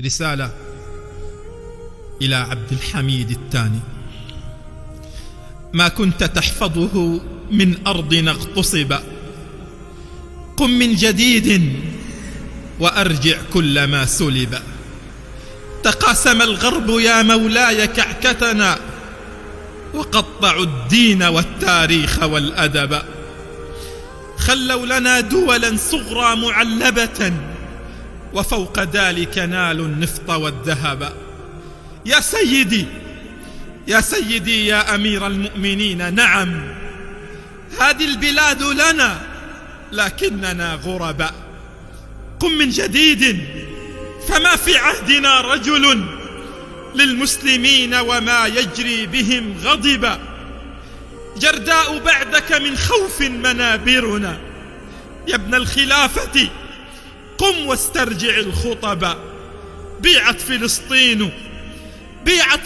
رسالة إلى عبد الحميد الثاني. ما كنت تحفظه من أرضنا اغتصب، قم من جديد وأرجع كل ما سلب. تقاسم الغرب يا مولاي كعكتنا، وقطعوا الدين والتاريخ والأدب. خلوا لنا دولا صغرى معلبة، وفوق ذلك نالوا النفط والذهب. يا سيدي يا سيدي يا أمير المؤمنين، نعم هذه البلاد لنا لكننا غرباء. قم من جديد، فما في عهدنا رجل للمسلمين وما يجري بهم غضبا. جرداء بعدك من خوف منابرنا، يا ابن الخلافة قم واسترجع الخطب. بيعت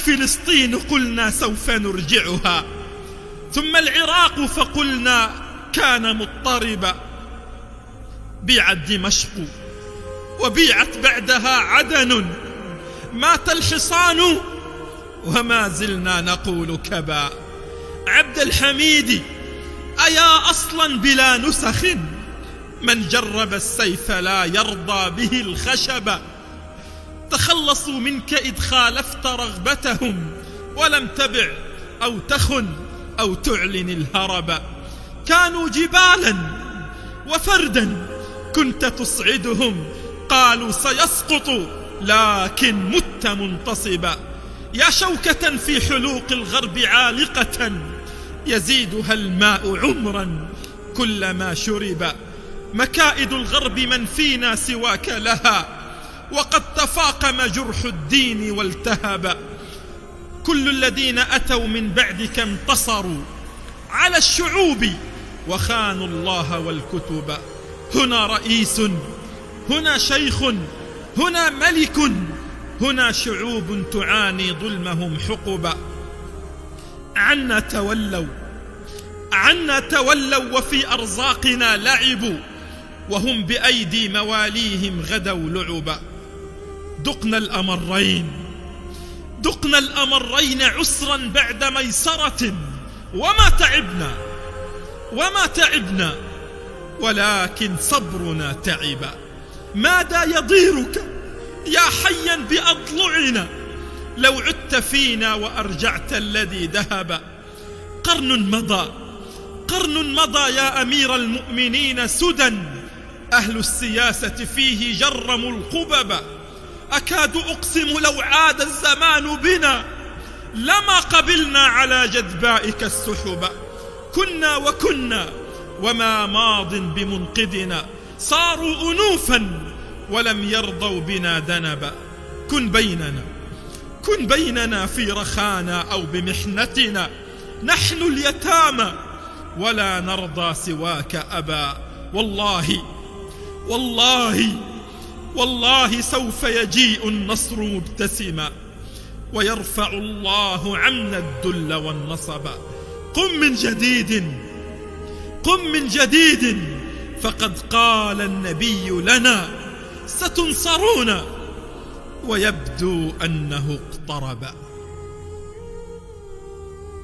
فلسطين قلنا سوف نرجعها، ثم العراق فقلنا كان مضطربا. بيعت دمشق وبيعت بعدها عدن، مات الحصان وما زلنا نقول كبا. عبد الحميد أيا أصلا بلا نسخ، من جرب السيف لا يرضى به الخشب. تخلصوا منك إذ خالفت رغبتهم، ولم تبع أو تخن أو تعلن الهرب. كانوا جبالا وفردا كنت تصعدهم، قالوا سيسقط لكن مت منتصبا. يا شوكة في حلوق الغرب عالقة، يزيدها الماء عمرا كلما شرب. مكائد الغرب من فينا سواك لها، وقد تفاقم جرح الدين والتهب. كل الذين أتوا من بعدك انتصروا على الشعوب وخانوا الله والكتب. هنا رئيس، هنا شيخ، هنا ملك، هنا شعوب تعاني ظلمهم حقبا. عنا تولوا وفي أرزاقنا لعبوا، وهم بأيدي مواليهم غدوا لعبا. دقنا الأمرين عسرا بعد ميسرة، وما تعبنا ولكن صبرنا تعبا. ماذا يضيرك يا حيا بأضلعنا، لو عدت فينا وأرجعت الذي ذهب. قرن مضى يا أمير المؤمنين سدى، أهل السياسة فيه جرموا القبب. أكاد أقسم لو عاد الزمان بنا، لما قبلنا على جدبائك السحب. كنا وما ماض بمنقذنا، صاروا أنوفا ولم يرضوا بنا ذنبا. كن بيننا في رخانا أو بمحنتنا، نحن اليتامى ولا نرضى سواك أبا. والله سوف يجيء النصر مبتسما، ويرفع الله عنا الذل والنصب. قم من جديد فقد قال النبي لنا ستنصرون، ويبدو أنه اقترب.